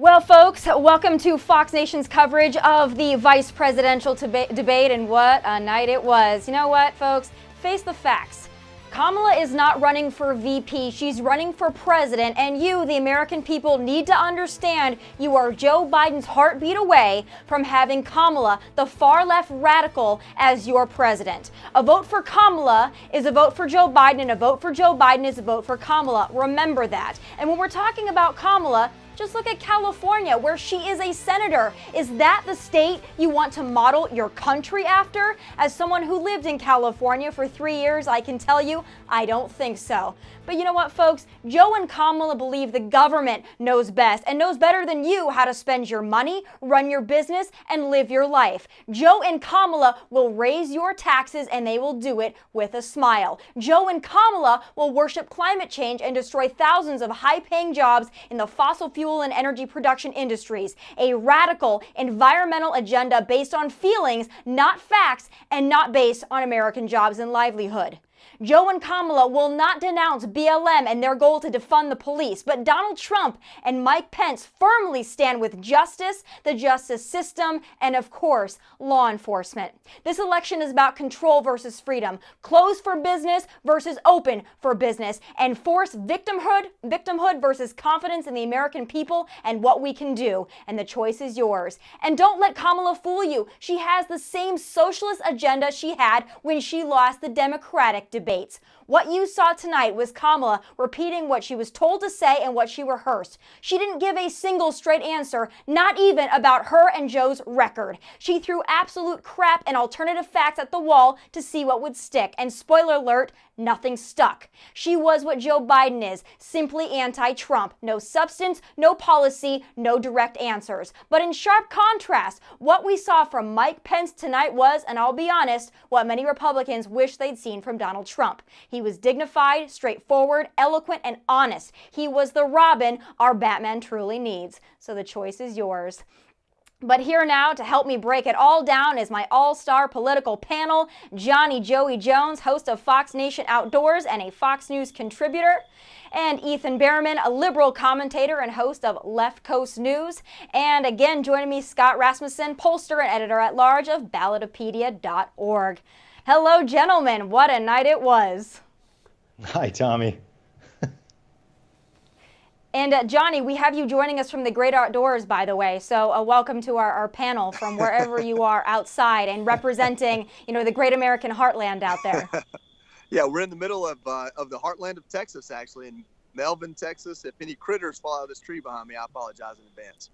Well, folks, welcome to Fox Nation's coverage of the vice presidential debate, and what a night it was. You know what, folks? Face the facts. Kamala is not running for VP, she's running for president, and you, the American people, need to understand you are Joe Biden's heartbeat away from having Kamala, the far-left radical, as your president. A vote for Kamala is a vote for Joe Biden, and a vote for Joe Biden is a vote for Kamala. Remember that. And when we're talking about Kamala, just look at California, where she is a senator. Is that the state you want to model your country after? As someone who lived in California for 3 years, I can tell you, I don't think so. But you know what, folks? Joe and Kamala believe the government knows best and knows better than you how to spend your money, run your business, and live your life. Joe and Kamala will raise your taxes, and they will do it with a smile. Joe and Kamala will worship climate change and destroy thousands of high-paying jobs in the fossil fuel and energy production industries. A radical environmental agenda based on feelings, not facts, and not based on American jobs and livelihood. Joe and Kamala will not denounce BLM and their goal to defund the police, but Donald Trump and Mike Pence firmly stand with justice, the justice system, and of course, law enforcement. This election is about control versus freedom, closed for business versus open for business, and forced victimhood versus confidence in the American people and what we can do. And the choice is yours. And don't let Kamala fool you. She has the same socialist agenda she had when she lost the Democratic debates. What you saw tonight was Kamala repeating what she was told to say and what she rehearsed. She didn't give a single straight answer, not even about her and Joe's record. She threw absolute crap and alternative facts at the wall to see what would stick. And spoiler alert, nothing stuck. She was what Joe Biden is, simply anti-Trump. No substance, no policy, no direct answers. But in sharp contrast, what we saw from Mike Pence tonight was, and I'll be honest, what many Republicans wish they'd seen from Donald Trump. He was dignified, straightforward, eloquent, and honest. He was the Robin our Batman truly needs. So the choice is yours. But here now to help me break it all down is my all-star political panel, Johnny Joey Jones, host of Fox Nation Outdoors and a Fox News contributor, and Ethan Bearman, a liberal commentator and host of Left Coast News, and again joining me, Scott Rasmussen, pollster and editor-at-large of Ballotopedia.org. Hello, gentlemen. What a night it was. Hi, Tommy. And Johnny, we have you joining us from the great outdoors, by the way. So welcome to our panel from wherever you are outside and representing, the great American heartland out there. Yeah, we're in the middle of the heartland of Texas, actually, in Melvin, Texas. If any critters fall out of this tree behind me, I apologize in advance.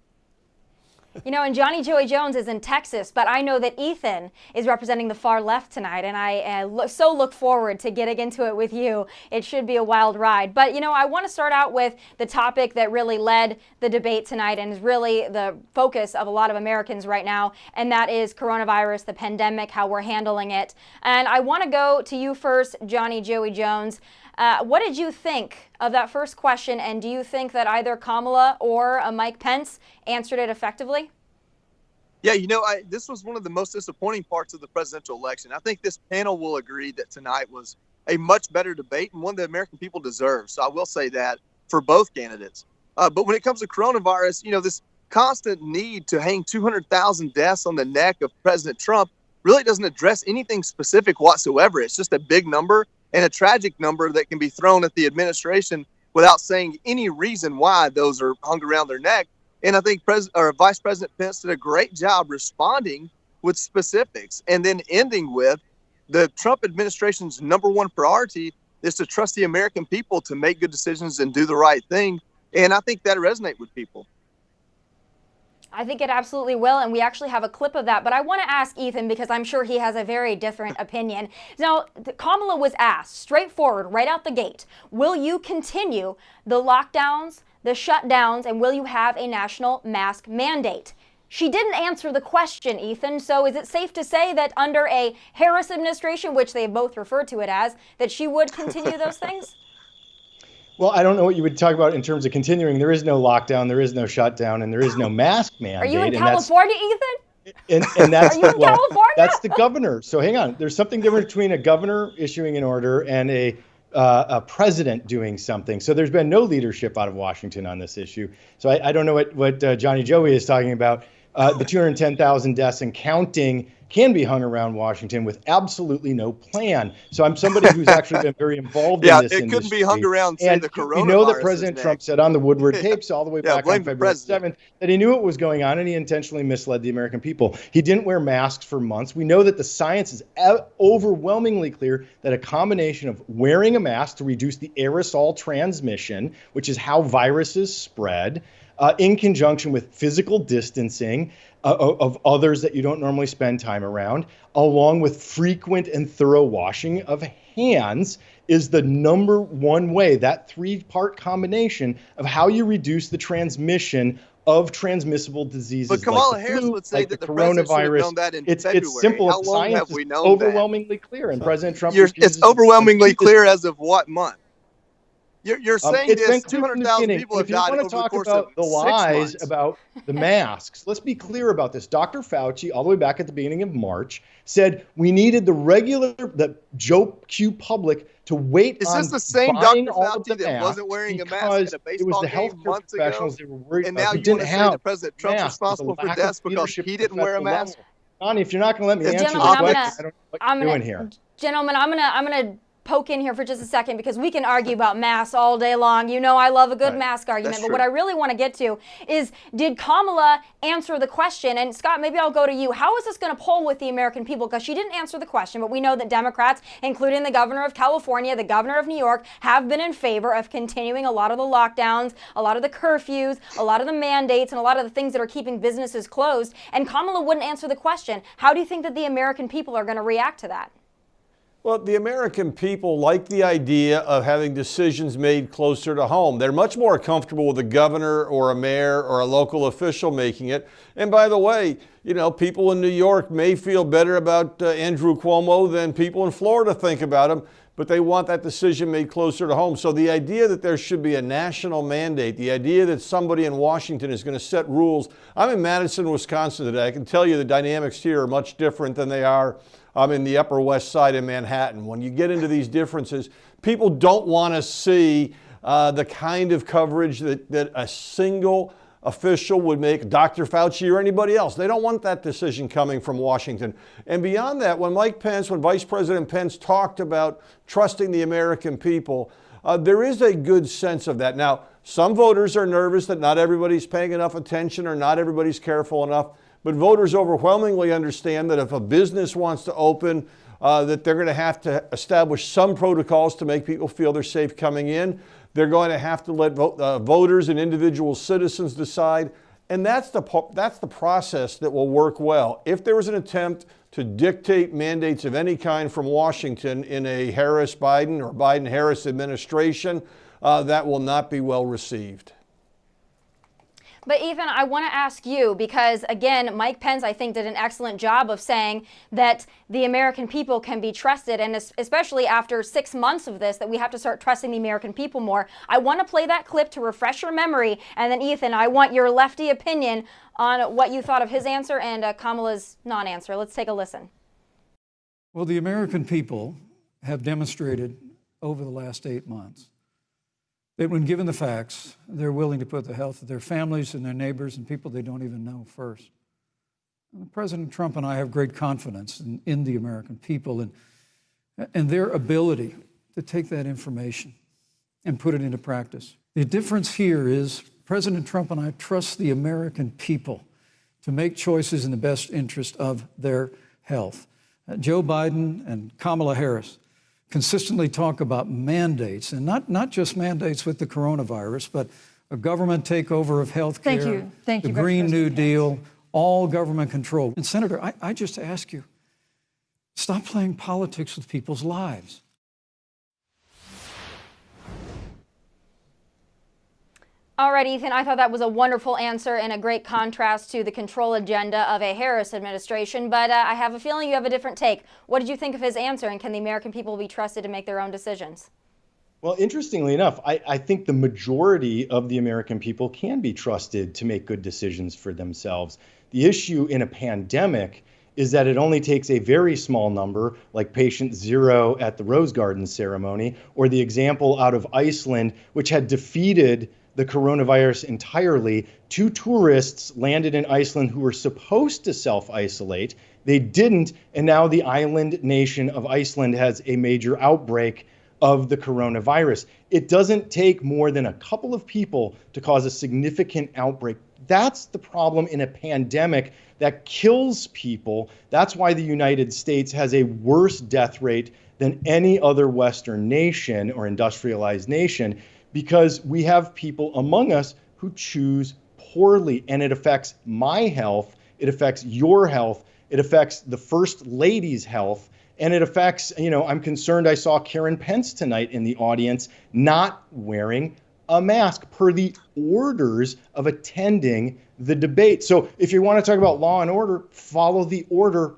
And Johnny Joey Jones is in Texas, but I know that Ethan is representing the far left tonight, and I look forward to getting into it with you. It should be a wild ride. But, I want to start out with the topic that really led the debate tonight and is really the focus of a lot of Americans right now, and that is coronavirus, the pandemic, how we're handling it. And I want to go to you first, Johnny Joey Jones. What did you think of that first question, and do you think that either Kamala or Mike Pence answered it effectively? Yeah, this was one of the most disappointing parts of the presidential election. I think this panel will agree that tonight was a much better debate and one the American people deserve. So I will say that for both candidates. But when it comes to coronavirus, this constant need to hang 200,000 deaths on the neck of President Trump really doesn't address anything specific whatsoever. It's just a big number and a tragic number that can be thrown at the administration without saying any reason why those are hung around their neck. And I think Vice President Pence did a great job responding with specifics and then ending with the Trump administration's number one priority is to trust the American people to make good decisions and do the right thing. And I think that resonates with people. I think it absolutely will, and we actually have a clip of that. But I want to ask Ethan, because I'm sure he has a very different opinion. Now, Kamala was asked straightforward right out the gate, will you continue the lockdowns, the shutdowns, and will you have a national mask mandate? She didn't answer the question, Ethan, so is it safe to say that under a Harris administration, which they both referred to it as, that she would continue those things? Well, I don't know what you would talk about in terms of continuing. There is no lockdown, there is no shutdown, and there is no mask mandate. Are you in California, Ethan? And that's Are you in California? That's the governor. So hang on. There's something different between a governor issuing an order and a a president doing something. So there's been no leadership out of Washington on this issue. So I don't know what Johnny Joey is talking about. The 210,000 deaths and counting can be hung around Washington with absolutely no plan. So I'm somebody who's actually been very involved in this industry. Yeah, it couldn't be hung around, say, the coronavirus. We know that President Trump said on the Woodward tapes all the way back on February 7th that he knew what was going on and he intentionally misled the American people. He didn't wear masks for months. We know that the science is overwhelmingly clear that a combination of wearing a mask to reduce the aerosol transmission, which is how viruses spread, in conjunction with physical distancing of others that you don't normally spend time around, along with frequent and thorough washing of hands, is the number one way, that three-part combination of how you reduce the transmission of transmissible diseases. But Kamala like the Harris flu, would say like that the the president should have coronavirus. known that in It's February. simple. How The long science have we is known overwhelmingly clear, and President Trump It's overwhelmingly clear as of what month? You're saying it's been this, 200,000 people have died over the course of 6 months. If you want to talk about the lies about the masks, let's be clear about this. Dr. Fauci, all the way back at the beginning of March, said we needed the Joe Q public to wait on Is this the same buying Dr. all of the Fauci that masks wasn't wearing a mask at a it was baseball the game healthcare months ago? professionals they were worried And about now who you didn't want to say have that President Trump's masks. There's a responsible for lack of deaths because leadership he at didn't the wear a federal mask? level. Connie, if you're not going to let me answer the Gentlemen, question, I don't know what you're doing here. Gentlemen, I'm gonna poke in here for just a second because we can argue about masks all day long. You know I love a good mask argument, but what I really want to get to is, did Kamala answer the question? And Scott, maybe I'll go to you. How is this going to poll with the American people? Because she didn't answer the question, but we know that Democrats, including the governor of California, the governor of New York, have been in favor of continuing a lot of the lockdowns, a lot of the curfews, a lot of the mandates, and a lot of the things that are keeping businesses closed. And Kamala wouldn't answer the question. How do you think that the American people are going to react to that? Well, the American people like the idea of having decisions made closer to home. They're much more comfortable with a governor or a mayor or a local official making it. And by the way, you know, people in New York may feel better about Andrew Cuomo than people in Florida think about him, but they want that decision made closer to home. So the idea that there should be a national mandate, the idea that somebody in Washington is going to set rules. I'm in Madison, Wisconsin today. I can tell you the dynamics here are much different than they are in the Upper West Side of Manhattan. When you get into these differences, people don't want to see the kind of coverage that a single official would make, Dr. Fauci or anybody else. They don't want that decision coming from Washington. And beyond that, when Vice President Pence talked about trusting the American people, there is a good sense of that. Now, some voters are nervous that not everybody's paying enough attention or not everybody's careful enough. But voters overwhelmingly understand that if a business wants to open, that they're going to have to establish some protocols to make people feel they're safe coming in. They're going to have to let voters and individual citizens decide. And that's the process that will work well. If there was an attempt to dictate mandates of any kind from Washington in a Harris-Biden or Biden-Harris administration, that will not be well received. But Ethan, I want to ask you, because again, Mike Pence, I think, did an excellent job of saying that the American people can be trusted, and especially after 6 months of this, that we have to start trusting the American people more. I want to play that clip to refresh your memory, and then Ethan, I want your lefty opinion on what you thought of his answer and Kamala's non-answer. Let's take a listen. Well, the American people have demonstrated over the last 8 months that when given the facts, they're willing to put the health of their families and their neighbors and people they don't even know first. And President Trump and I have great confidence in the American people and their ability to take that information and put it into practice. The difference here is President Trump and I trust the American people to make choices in the best interest of their health. Joe Biden and Kamala Harris consistently talk about mandates, and not just mandates with the coronavirus, but a government takeover of health care, the Green New Deal, all government control. And Senator, I just ask you, stop playing politics with people's lives. All right, Ethan, I thought that was a wonderful answer and a great contrast to the control agenda of a Harris administration, but I have a feeling you have a different take. What did you think of his answer, and can the American people be trusted to make their own decisions? Well, interestingly enough, I think the majority of the American people can be trusted to make good decisions for themselves. The issue in a pandemic is that it only takes a very small number, like patient 0 at the Rose Garden ceremony, or the example out of Iceland, which had defeated the coronavirus entirely. 2 tourists landed in Iceland who were supposed to self-isolate. They didn't, and now the island nation of Iceland has a major outbreak of the coronavirus. It doesn't take more than a couple of people to cause a significant outbreak. That's the problem in a pandemic that kills people. That's why the United States has a worse death rate than any other Western nation or industrialized nation, because we have people among us who choose poorly, and it affects my health, it affects your health, it affects the First Lady's health, and it affects, I'm concerned. I saw Karen Pence tonight in the audience not wearing a mask per the orders of attending the debate. So if you want to talk about law and order, follow the order.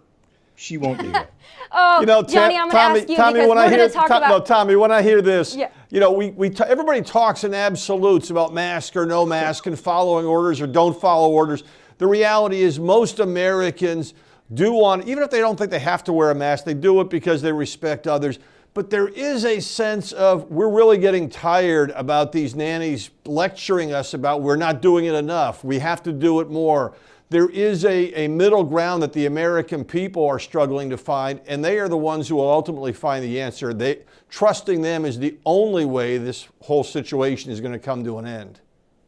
She won't do it. Johnny, I'm going to ask you, because we're going to talk about... No, Tommy, when I hear this, yeah. Everybody talks in absolutes about mask or no mask and following orders or don't follow orders. The reality is most Americans do want, even if they don't think they have to wear a mask, they do it because they respect others. But there is a sense of, we're really getting tired about these nannies lecturing us about we're not doing it enough. We have to do it more. There is a middle ground that the American people are struggling to find, and they are the ones who will ultimately find the answer. Trusting them is the only way this whole situation is going to come to an end.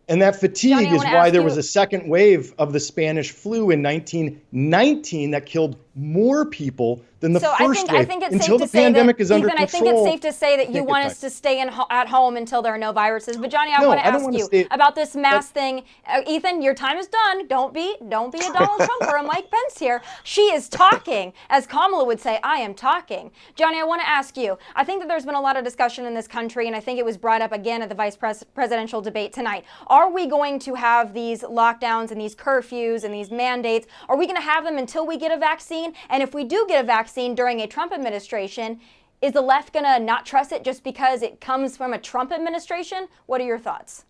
And that fatigue is why there was a second wave of the Spanish flu in 1919 that killed more people than the first wave. Until the pandemic is under control. I think it's safe to say that you want us to stay at home until there are no viruses. But Johnny, I want to ask you about this mask thing. Ethan, your time is done. Don't be a Donald Trump or a Mike Pence here. She is talking, as Kamala would say. I am talking. Johnny, I want to ask you. I think that there's been a lot of discussion in this country, and I think it was brought up again at the vice presidential debate tonight. Are we going to have these lockdowns and these curfews and these mandates? Are we going to have them until we get a vaccine? And if we do get a vaccine during a Trump administration, is the left going to not trust it just because it comes from a Trump administration? What are your thoughts?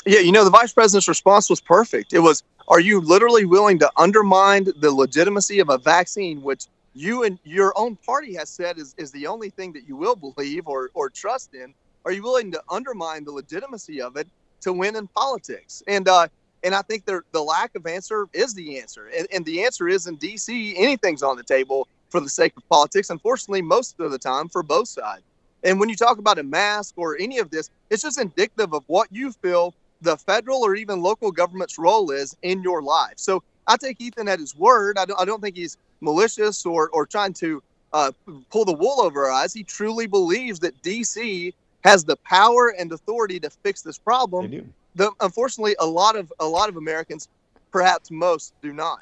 Yeah, the vice president's response was perfect. It was, are you literally willing to undermine the legitimacy of a vaccine, which you and your own party has said is the only thing that you will believe or trust in? Are you willing to undermine the legitimacy of it to win in politics? And I think the lack of answer is the answer. And the answer is, in D.C., anything's on the table for the sake of politics, unfortunately, most of the time for both sides. And when you talk about a mask or any of this, it's just indicative of what you feel the federal or even local government's role is in your life. So I take Ethan at his word. I don't think he's malicious or trying to pull the wool over our eyes. He truly believes that D.C. has the power and authority to fix this problem. They do. Unfortunately, a lot of Americans, perhaps most, do not.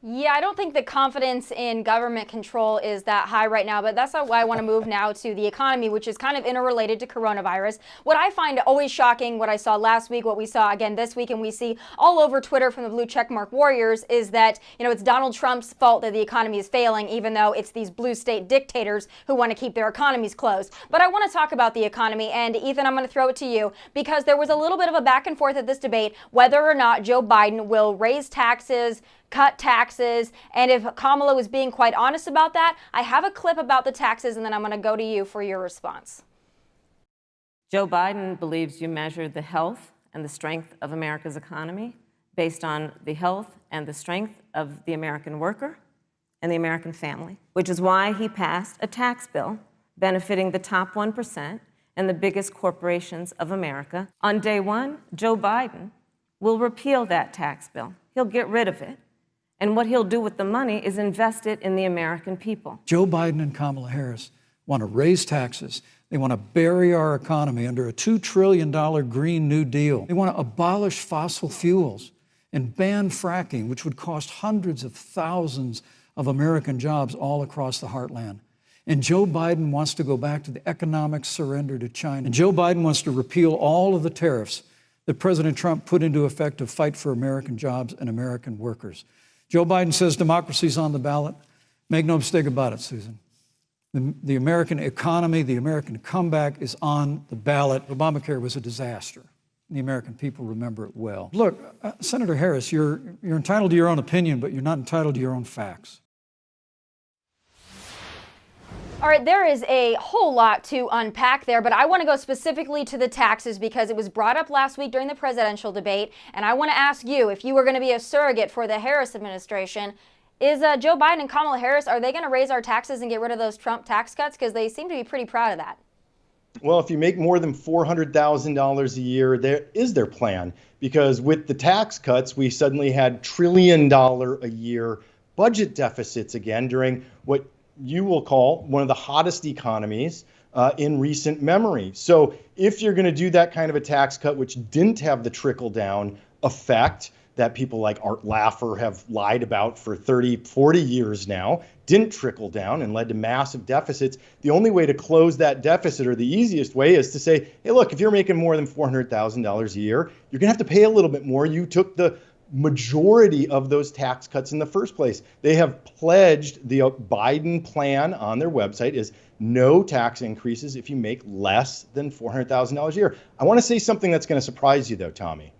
Yeah, I don't think the confidence in government control is that high right now, but that's why I want to move now to the economy, which is kind of interrelated to coronavirus. What I find always shocking, what I saw last week, what we saw again this week, and we see all over Twitter from the blue checkmark warriors, is that, it's Donald Trump's fault that the economy is failing, even though it's these blue state dictators who want to keep their economies closed. But I want to talk about the economy, and Ethan, I'm going to throw it to you, because there was a little bit of a back and forth at this debate whether or not Joe Biden will raise taxes, cut taxes, and if Kamala was being quite honest about that. I have a clip about the taxes, and then I'm going to go to you for your response. Joe Biden believes you measure the health and the strength of America's economy based on the health and the strength of the American worker and the American family, which is why he passed a tax bill benefiting the top 1% and the biggest corporations of America. On day one, Joe Biden will repeal that tax bill. He'll get rid of it. And what he'll do with the money is invest it in the American people. Joe Biden and Kamala Harris want to raise taxes. They want to bury our economy under a $2 trillion Green New Deal. They want to abolish fossil fuels and ban fracking, which would cost hundreds of thousands of American jobs all across the heartland. And Joe Biden wants to go back to the economic surrender to China. And Joe Biden wants to repeal all of the tariffs that President Trump put into effect to fight for American jobs and American workers. Joe Biden says democracy's on the ballot. Make no mistake about it, Susan. The American economy, the American comeback is on the ballot. Obamacare was a disaster. The American people remember it well. Look, Senator Harris, you're entitled to your own opinion, but you're not entitled to your own facts. All right, there is a whole lot to unpack there, but I want to go specifically to the taxes because it was brought up last week during the presidential debate, and I want to ask you, if you were going to be a surrogate for the Harris administration, is Joe Biden and Kamala Harris, are they going to raise our taxes and get rid of those Trump tax cuts? Because they seem to be pretty proud of that. Well, if you make more than $400,000 a year, there is their plan. Because with the tax cuts, we suddenly had $1 trillion a year budget deficits again during what you will call one of the hottest economies in recent memory. So if you're going to do that kind of a tax cut, which didn't have the trickle down effect that people like Art Laffer have lied about for 30, 40 years now, didn't trickle down and led to massive deficits, the only way to close that deficit, or the easiest way, is to say, hey, look, if you're making more than $400,000 a year, you're going to have to pay a little bit more. You took the majority of those tax cuts in the first place. They have pledged, the Biden plan on their website is no tax increases if you make less than $400,000 a year. I want to say something that's going to surprise you, though, Tommy.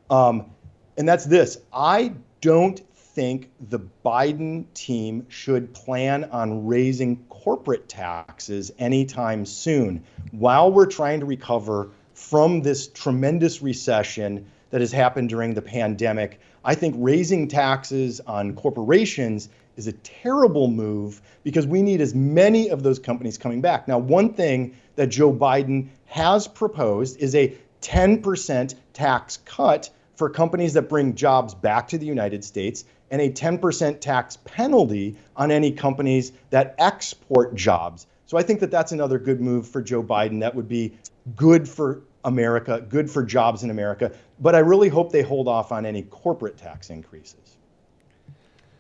And that's this. I don't think the Biden team should plan on raising corporate taxes anytime soon while we're trying to recover from this tremendous recession that has happened during the pandemic. I think raising taxes on corporations is a terrible move because we need as many of those companies coming back. Now, one thing that Joe Biden has proposed is a 10% tax cut for companies that bring jobs back to the United States, and a 10% tax penalty on any companies that export jobs. So I think that that's another good move for Joe Biden. That would be good for America, good for jobs in America. But I really hope they hold off on any corporate tax increases.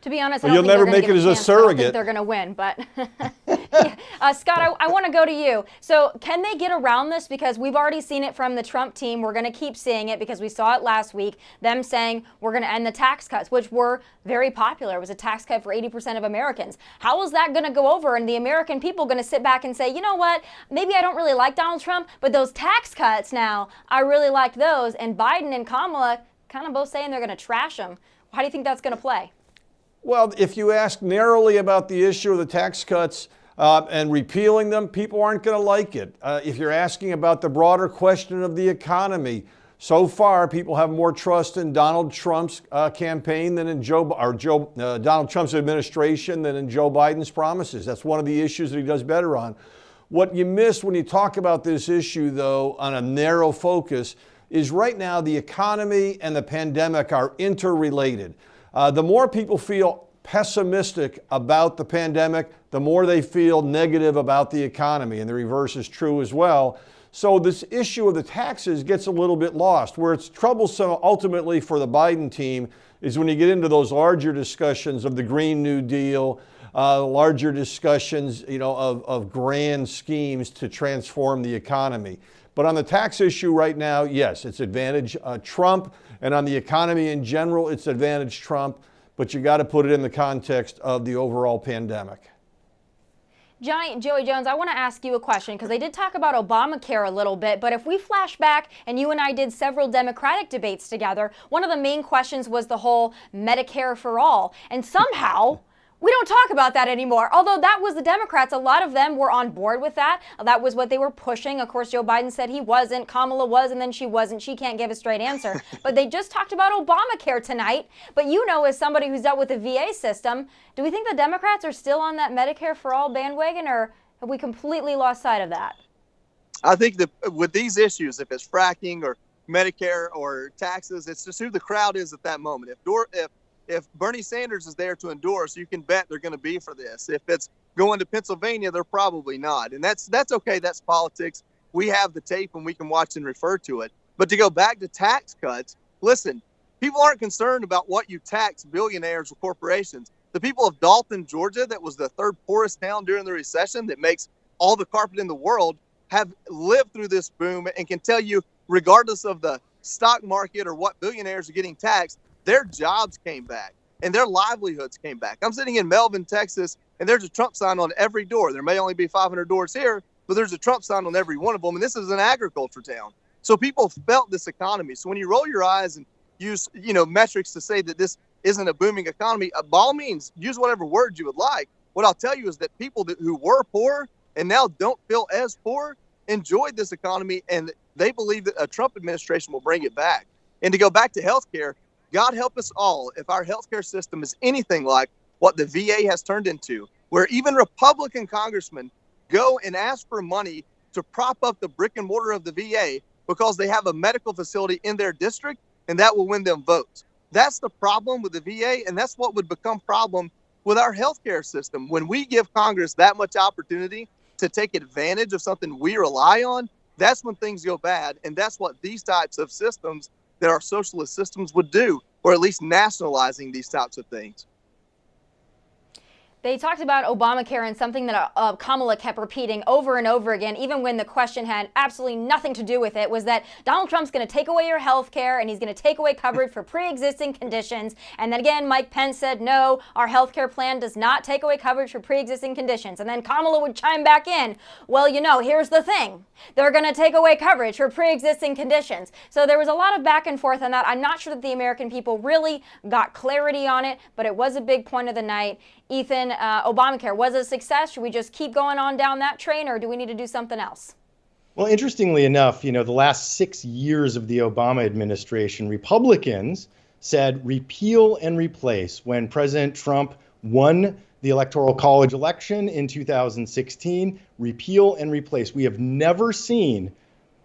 To be honest, well, you'll never make it as a surrogate. They're going to win, but Scott, I want to go to you. So can they get around this? Because we've already seen it from the Trump team. We're going to keep seeing it because we saw it last week, them saying we're going to end the tax cuts, which were very popular. It was a tax cut for 80% of Americans. How is that going to go over? And the American people going to sit back and say, you know what, maybe I don't really like Donald Trump, but those tax cuts now, I really like those. And Biden and Kamala kind of both saying they're going to trash them. How do you think that's going to play? Well, if you ask narrowly about the issue of the tax cuts and repealing them, people aren't going to like it. If you're asking about the broader question of the economy, so far people have more trust in Donald Trump's campaign than in Donald Trump's administration than in Joe Biden's promises. That's one of the issues that he does better on. What you miss when you talk about this issue, though, on a narrow focus, is right now the economy and the pandemic are interrelated. The more people feel pessimistic about the pandemic, the more they feel negative about the economy, and the reverse is true as well. So this issue of the taxes gets a little bit lost. Where it's troublesome ultimately for the Biden team is when you get into those larger discussions of the Green New Deal, larger discussions, of grand schemes to transform the economy. But on the tax issue right now, yes, it's advantage Trump. And on the economy in general, it's advantage Trump, but you got to put it in the context of the overall pandemic. Joey Jones, I want to ask you a question because they did talk about Obamacare a little bit, but if we flash back, and you and I did several Democratic debates together, one of the main questions was the whole Medicare for all. And somehow, we don't talk about that anymore. Although that was the Democrats, a lot of them were on board with that. That was what they were pushing. Of course, Joe Biden said he wasn't, Kamala was, and then she wasn't. She can't give a straight answer. But they just talked about Obamacare tonight. But as somebody who's dealt with the VA system, do we think the Democrats are still on that Medicare for all bandwagon, or have we completely lost sight of that? I think that with these issues, if it's fracking or Medicare or taxes, it's just who the crowd is at that moment. If Bernie Sanders is there to endorse, you can bet they're going to be for this. If it's going to Pennsylvania, they're probably not. And that's okay. That's politics. We have the tape and we can watch and refer to it. But to go back to tax cuts, listen, people aren't concerned about what you tax billionaires or corporations. The people of Dalton, Georgia, that was the third poorest town during the recession that makes all the carpet in the world, have lived through this boom and can tell you, regardless of the stock market or what billionaires are getting taxed, their jobs came back and their livelihoods came back. I'm sitting in Melvin, Texas, and there's a Trump sign on every door. There may only be 500 doors here, but there's a Trump sign on every one of them. And this is an agriculture town. So people felt this economy. So when you roll your eyes and use, metrics to say that this isn't a booming economy, by all means, use whatever words you would like. What I'll tell you is that people who were poor and now don't feel as poor enjoyed this economy, and they believe that a Trump administration will bring it back. And to go back to healthcare, God help us all if our healthcare system is anything like what the VA has turned into, where even Republican congressmen go and ask for money to prop up the brick and mortar of the VA because they have a medical facility in their district, and that will win them votes. That's the problem with the VA, and that's what would become problem with our healthcare system. When we give Congress that much opportunity to take advantage of something we rely on, that's when things go bad. And that's what these types of systems that our socialist systems would do, or at least nationalizing these types of things. They talked about Obamacare, and something that Kamala kept repeating over and over again, even when the question had absolutely nothing to do with it, was that Donald Trump's going to take away your health care and he's going to take away coverage for pre-existing conditions. And then again, Mike Pence said, no, our health care plan does not take away coverage for pre-existing conditions. And then Kamala would chime back in, well, here's the thing. They're going to take away coverage for pre-existing conditions. So there was a lot of back and forth on that. I'm not sure that the American people really got clarity on it, but it was a big point of the night. Ethan, Obamacare was a success. Should we just keep going on down that train, or do we need to do something else? Well, interestingly enough, the last 6 years of the Obama administration, Republicans said repeal and replace. When President Trump won the Electoral College election in 2016, repeal and replace. We have never seen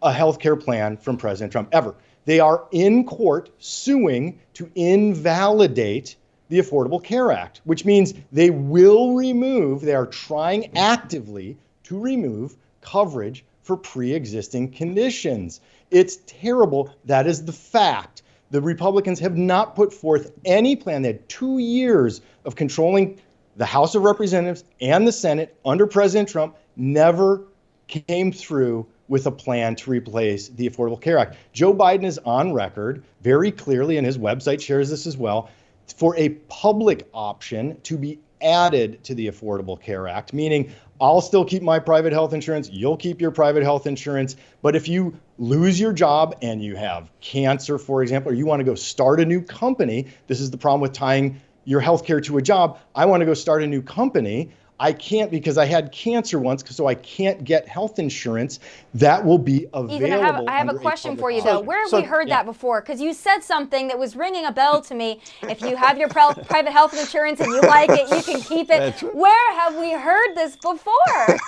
a healthcare plan from President Trump, ever. They are in court suing to invalidate the Affordable Care Act, which means they are trying actively to remove coverage for pre-existing conditions. It's terrible. That is the fact. The Republicans have not put forth any plan. They had 2 years of controlling the House of Representatives and the Senate under President Trump, never came through with a plan to replace the Affordable Care Act. Joe Biden is on record very clearly, and his website shares this as well, for a public option to be added to the Affordable Care Act, meaning I'll still keep my private health insurance, you'll keep your private health insurance, but if you lose your job and you have cancer, for example, or you want to go start a new company, this is the problem with tying your health care to a job. I want to go start a new company. I can't because I had cancer once, so I can't get health insurance. That will be available. Ethan, I have a question for you, though. Where have we heard that before? Because you said something that was ringing a bell to me. If you have your private health insurance and you like it, you can keep it. Where have we heard this before?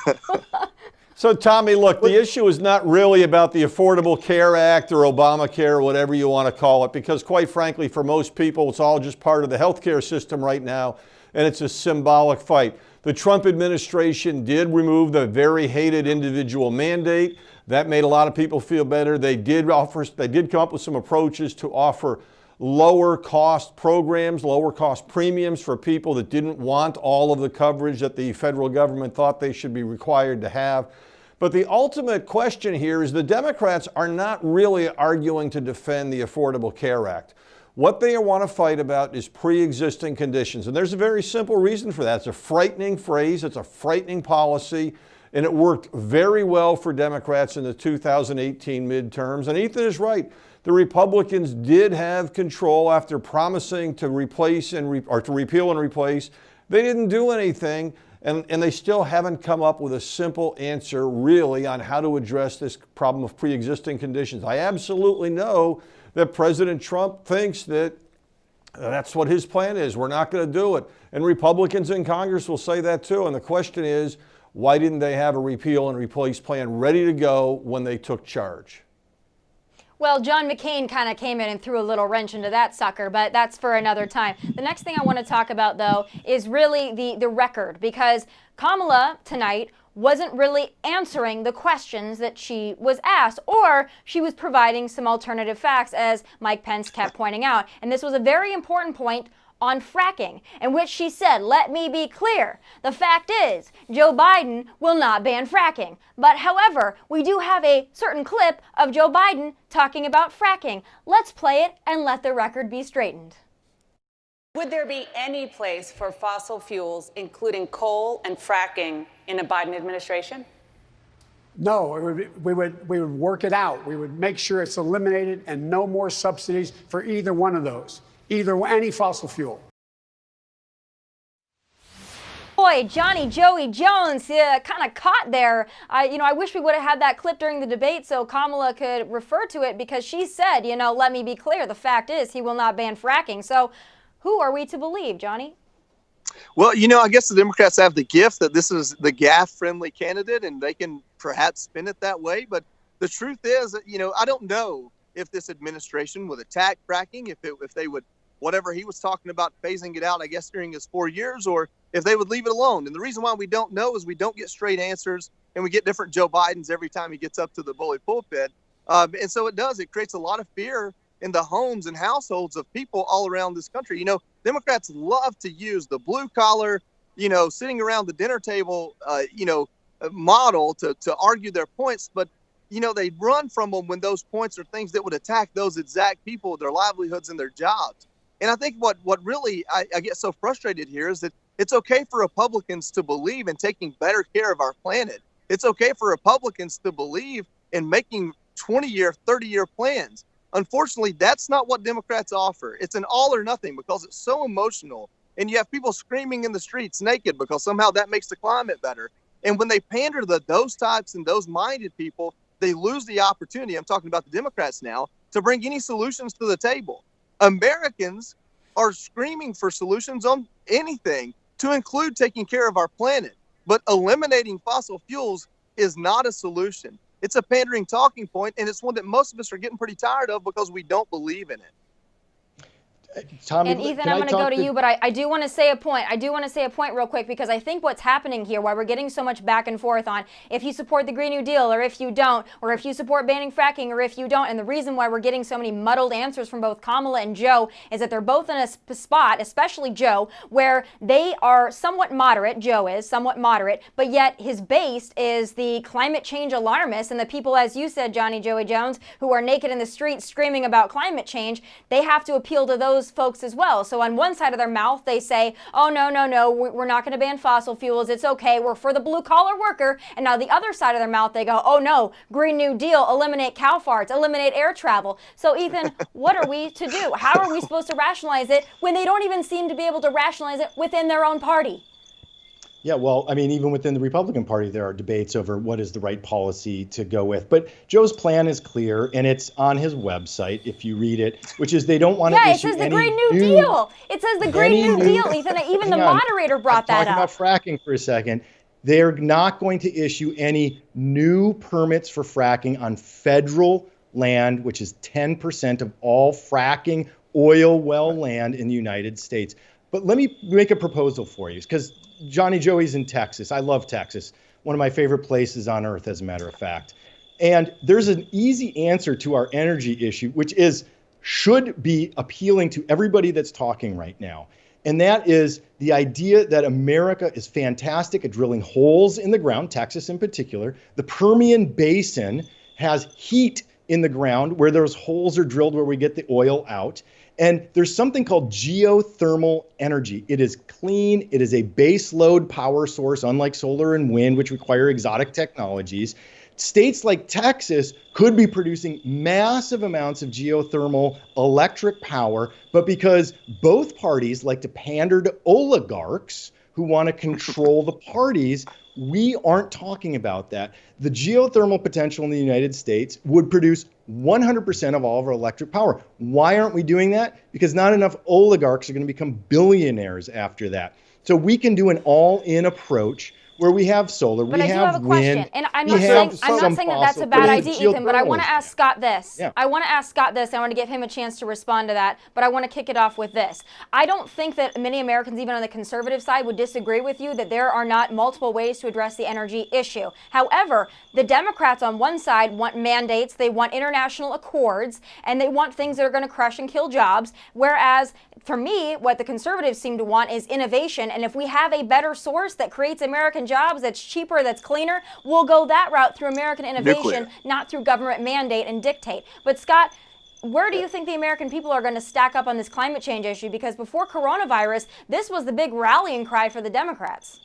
So, Tommy, look, the issue is not really about the Affordable Care Act or Obamacare or whatever you want to call it, because quite frankly, for most people, it's all just part of the healthcare system right now, and it's a symbolic fight. The Trump administration did remove the very hated individual mandate. That made a lot of people feel better. They did come up with some approaches to offer lower cost programs, lower cost premiums for people that didn't want all of the coverage that the federal government thought they should be required to have. But the ultimate question here is the Democrats are not really arguing to defend the Affordable Care Act. What they want to fight about is pre-existing conditions. And there's a very simple reason for that. It's a frightening phrase. It's a frightening policy. And it worked very well for Democrats in the 2018 midterms. And Ethan is right. The Republicans did have control after promising to to repeal and replace. They didn't do anything. And they still haven't come up with a simple answer, really, on how to address this problem of pre-existing conditions. I absolutely know that President Trump thinks that that's what his plan is. We're not going to do it. And Republicans in Congress will say that too. And the question is, why didn't they have a repeal and replace plan ready to go when they took charge? Well, John McCain kind of came in and threw a little wrench into that sucker, but that's for another time. The next thing I want to talk about, though, is really the record, because Kamala tonight wasn't really answering the questions that she was asked, or she was providing some alternative facts, as Mike Pence kept pointing out. And this was a very important point on fracking, in which she said, let me be clear, the fact is Joe Biden will not ban fracking. But however, we do have a certain clip of Joe Biden talking about fracking. Let's play it and let the record be straightened. Would there be any place for fossil fuels, including coal and fracking, in a Biden administration? No, we would work it out. We would make sure it's eliminated and no more subsidies for either one of those, any fossil fuel. Boy, Joey Jones kind of caught there. I wish we would have had that clip during the debate so Kamala could refer to it, because she said, let me be clear, the fact is he will not ban fracking. So who are we to believe, Johnny? Well, I guess the Democrats have the gift that this is the GAF-friendly candidate, and they can perhaps spin it that way. But the truth is that, I don't know if this administration would attack fracking, if they would, whatever he was talking about, phasing it out, I guess, during his 4 years, or if they would leave it alone. And the reason why we don't know is we don't get straight answers, and we get different Joe Bidens every time he gets up to the bully pulpit. And so it creates a lot of fear in the homes and households of people all around this country. Democrats love to use the blue collar, sitting around the dinner table, model to argue their points. But, they run from them when those points are things that would attack those exact people, their livelihoods and their jobs. And I think what really I get so frustrated here is that it's okay for Republicans to believe in taking better care of our planet. It's okay for Republicans to believe in making 20-year, 30-year plans. Unfortunately, that's not what Democrats offer. It's an all or nothing, because it's so emotional. And you have people screaming in the streets naked because somehow that makes the climate better. And when they pander to those types and those minded people, they lose the opportunity, I'm talking about the Democrats now, to bring any solutions to the table. Americans are screaming for solutions on anything, to include taking care of our planet. But eliminating fossil fuels is not a solution. It's a pandering talking point, and it's one that most of us are getting pretty tired of because we don't believe in it. Tommy, and Ethan, I'm going to go to you, but I do want to say a point. I do want to say a point real quick, because I think what's happening here, why we're getting so much back and forth on if you support the Green New Deal or if you don't, or if you support banning fracking or if you don't, and the reason why we're getting so many muddled answers from both Kamala and Joe is that they're both in a spot, especially Joe, where they are somewhat moderate. Joe is somewhat moderate, but yet his base is the climate change alarmists and the people, as you said, Joey Jones, who are naked in the streets screaming about climate change. They have to appeal to those folks as well. So on one side of their mouth, they say, oh, no, we're not going to ban fossil fuels. It's okay. We're for the blue collar worker. And now the other side of their mouth, they go, oh, no, Green New Deal, eliminate cow farts, eliminate air travel. So Ethan, what are we to do? How are we supposed to rationalize it when they don't even seem to be able to rationalize it within their own party? Yeah, well, even within the Republican Party, there are debates over what is the right policy to go with. But Joe's plan is clear, and it's on his website, if you read it, which is they don't want to issue any it says the Green New Deal. It says the Green New Deal, Ethan. Even the moderator brought that up. Talking about fracking for a second. They're not going to issue any new permits for fracking on federal land, which is 10% of all fracking oil well land in the United States. But let me make a proposal for you, because Joey's in Texas. I love Texas. One of my favorite places on earth, as a matter of fact. And there's an easy answer to our energy issue, which should be appealing to everybody that's talking right now. And that is the idea that America is fantastic at drilling holes in the ground, Texas in particular. The Permian Basin has heat in the ground where those holes are drilled where we get the oil out. And there's something called geothermal energy. It is clean. It is a base load power source, unlike solar and wind, which require exotic technologies. States like Texas could be producing massive amounts of geothermal electric power, but because both parties like to pander to oligarchs who want to control the parties, we aren't talking about that. The geothermal potential in the United States would produce 100% of all of our electric power. Why aren't we doing that? Because not enough oligarchs are going to become billionaires after that. So we can do an all-in approach where we have solar, but we I have do have a wind, question, and I'm not saying that that's a bad idea, Ethan, but I want to ask Scott this. Yeah. I want to ask Scott this. I want to give him a chance to respond to that, but I want to kick it off with this. I don't think that many Americans, even on the conservative side, would disagree with you that there are not multiple ways to address the energy issue. However, the Democrats on one side want mandates, they want international accords, and they want things that are going to crush and kill jobs, whereas for me, what the conservatives seem to want is innovation, and if we have a better source that creates American jobs, that's cheaper, that's cleaner, we'll go that route through American innovation, not through government mandate and dictate. But Scott, where do you think the American people are going to stack up on this climate change issue? Because before coronavirus, this was the big rallying cry for the Democrats.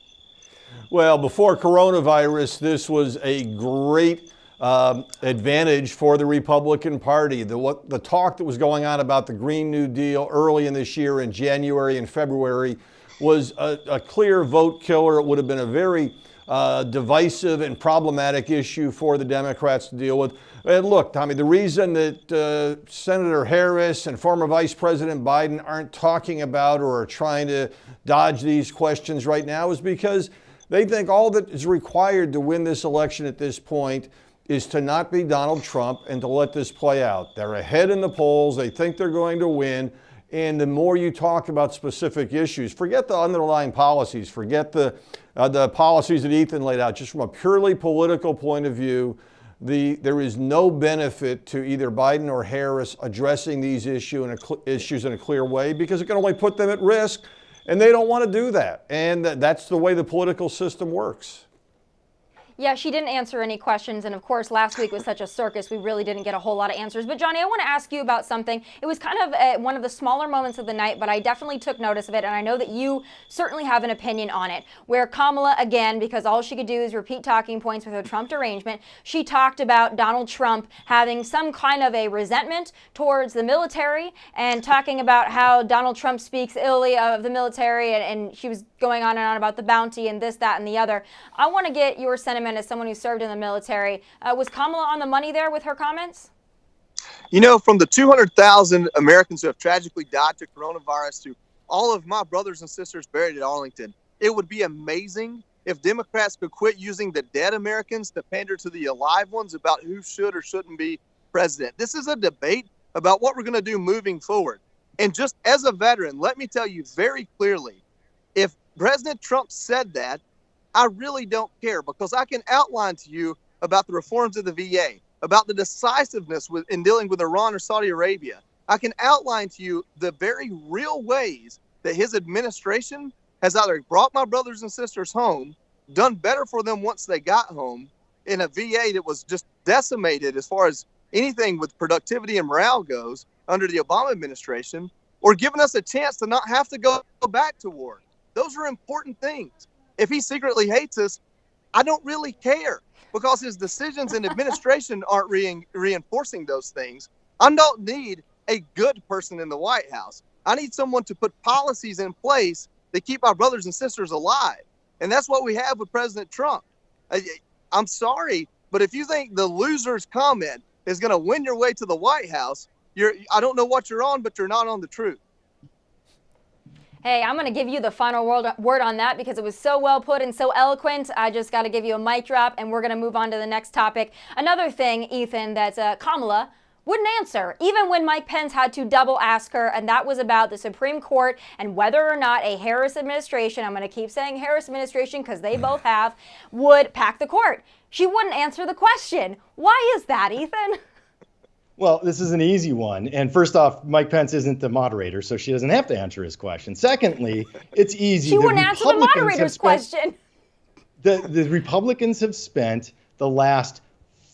Well, before coronavirus, this was a great advantage for the Republican Party. The talk that was going on about the Green New Deal early in this year in January and February was a clear vote killer. It would have been a very divisive and problematic issue for the Democrats to deal with. And look, Tommy, the reason that Senator Harris and former Vice President Biden aren't talking about or are trying to dodge these questions right now is because they think all that is required to win this election at this point is to not be Donald Trump and to let this play out. They're ahead in the polls. They think they're going to win. And the more you talk about specific issues, forget the underlying policies, forget the policies that Ethan laid out, just from a purely political point of view, there is no benefit to either Biden or Harris addressing these issues in a clear way because it can only put them at risk, and they don't want to do that. And that's the way the political system works. Yeah, she didn't answer any questions, and of course last week was such a circus, we really didn't get a whole lot of answers. But Johnny, I want to ask you about something. It was kind of one of the smaller moments of the night, but I definitely took notice of it, and I know that you certainly have an opinion on it, where Kamala, again, because all she could do is repeat talking points with her Trump derangement, she talked about Donald Trump having some kind of a resentment towards the military and talking about how Donald Trump speaks illy of the military, and she was going on and on about the bounty and this, that, and the other. I want to get your sentiment as someone who served in the military. Was Kamala on the money there with her comments? You know, from the 200,000 Americans who have tragically died to coronavirus to all of my brothers and sisters buried at Arlington, it would be amazing if Democrats could quit using the dead Americans to pander to the alive ones about who should or shouldn't be president. This is a debate about what we're going to do moving forward. And just as a veteran, let me tell you very clearly, if President Trump said that, I really don't care, because I can outline to you about the reforms of the VA, about the decisiveness in dealing with Iran or Saudi Arabia. I can outline to you the very real ways that his administration has either brought my brothers and sisters home, done better for them once they got home, in a VA that was just decimated as far as anything with productivity and morale goes under the Obama administration, or given us a chance to not have to go back to war. Those are important things. If he secretly hates us, I don't really care, because his decisions and administration aren't reinforcing those things. I don't need a good person in the White House. I need someone to put policies in place that keep our brothers and sisters alive. And that's what we have with President Trump. I'm sorry, but if you think the loser's comment is going to win your way to the White House, I don't know what you're on, but you're not on the truth. Hey, I'm going to give you the final word on that because it was so well put and so eloquent. I just got to give you a mic drop, and we're going to move on to the next topic. Another thing, Ethan, that Kamala wouldn't answer, even when Mike Pence had to double ask her, and that was about the Supreme Court and whether or not a Harris administration, I'm going to keep saying Harris administration because they both have, would pack the court. She wouldn't answer the question. Why is that, Ethan? Well, this is an easy one. And first off, Mike Pence isn't the moderator, so she doesn't have to answer his question. Secondly, it's easy. She wouldn't answer the moderator's question. The Republicans have spent the last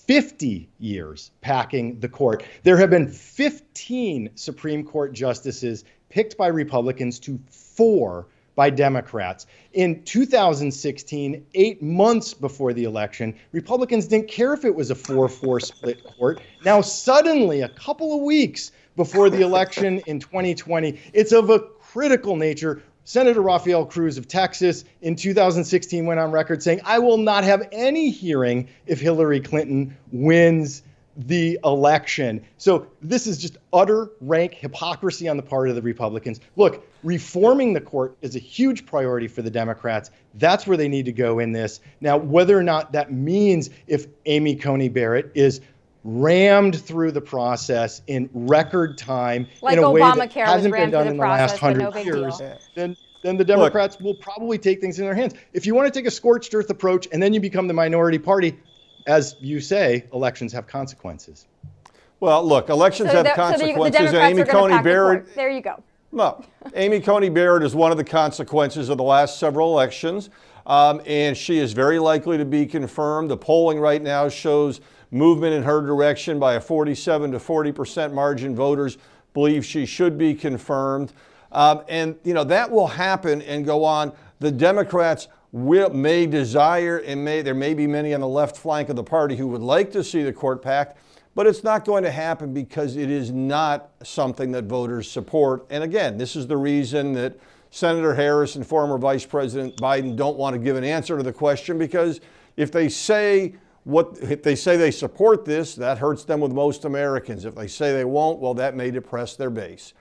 50 years packing the court. There have been 15 Supreme Court justices picked by Republicans to 4 by Democrats. In 2016, 8 months before the election, Republicans didn't care if it was a 4-4 split court. Now, suddenly, a couple of weeks before the election in 2020, it's of a critical nature. Senator Rafael Cruz of Texas in 2016 went on record saying, I will not have any hearing if Hillary Clinton wins the election. So this is just utter rank hypocrisy on the part of the Republicans. Look, reforming the court is a huge priority for the Democrats. That's where they need to go in this. Now, whether or not that means if Amy Coney Barrett is rammed through the process in record time like in a way Obamacare that hasn't been done in the last 100 years, then the Democrats will probably take things in their hands. If you want to take a scorched earth approach and then you become the minority party, as you say, elections have consequences. Well, look, elections have consequences, and Amy Coney Barrett. There you go. No, Amy Coney Barrett is one of the consequences of the last several elections, and she is very likely to be confirmed. The polling right now shows movement in her direction by a 47 to 40% margin. Voters believe she should be confirmed, and that will happen and go on. The Democrats may desire, and there may be many on the left flank of the party who would like to see the court packed, but it's not going to happen because it is not something that voters support. And again, this is the reason that Senator Harris and former Vice President Biden don't want to give an answer to the question, because if they say they support this, that hurts them with most Americans. If they say they won't, well, that may depress their base.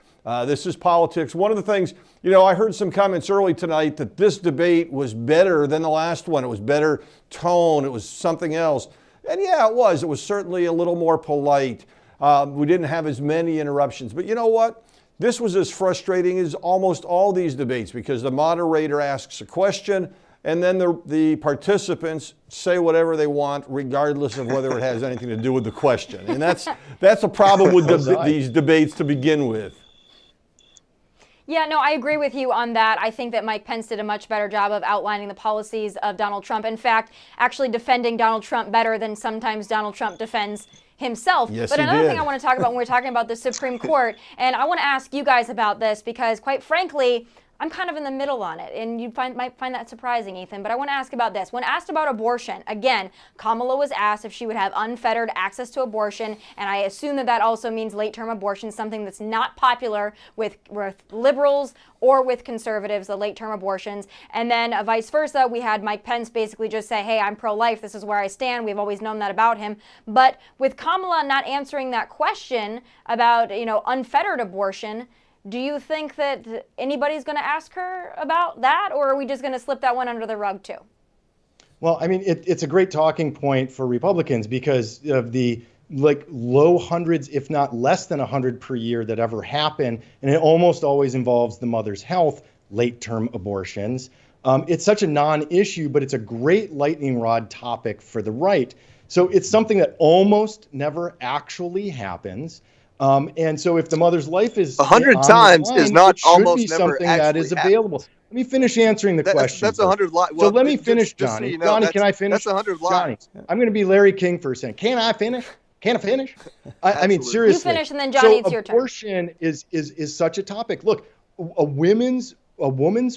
This is politics. One of the things, I heard some comments early tonight that this debate was better than the last one. It was better tone. It was something else. And yeah, it was. It was certainly a little more polite. We didn't have as many interruptions. But you know what? This was as frustrating as almost all these debates, because the moderator asks a question and then the participants say whatever they want, regardless of whether it has anything to do with the question. And that's a problem with these debates to begin with. Yeah, no, I agree with you on that. I think that Mike Pence did a much better job of outlining the policies of Donald Trump. In fact, actually defending Donald Trump better than sometimes Donald Trump defends himself. Yes, but another he did. thing I want to talk about when we're talking about the Supreme Court, and I want to ask you guys about this because, quite frankly, I'm kind of in the middle on it, and you might find that surprising, Ethan, but I want to ask about this. When asked about abortion, again, Kamala was asked if she would have unfettered access to abortion, and I assume that also means late-term abortion, something that's not popular with liberals or with conservatives, the late-term abortions. And then vice versa, we had Mike Pence basically just say, hey, I'm pro-life, this is where I stand. We've always known that about him. But with Kamala not answering that question about, unfettered abortion, do you think that anybody's going to ask her about that, or are we just going to slip that one under the rug too? Well, I mean, it's a great talking point for Republicans because of the low hundreds, if not less than 100 per year that ever happen, and it almost always involves the mother's health, late-term abortions. It's such a non-issue, but it's a great lightning rod topic for the right. So it's something that almost never actually happens. And so if the mother's life is 100 times line, is not almost be never something that is available. Happens. Let me finish answering the question. That's 100 lives. So let me finish, Johnny. So Johnny, can I finish? That's 100 lives. Johnny, I'm going to be Larry King for a second. Can I finish? Can I finish? I mean, seriously. You finish, and then Johnny, it's your turn. Abortion is such a topic. Look, a woman's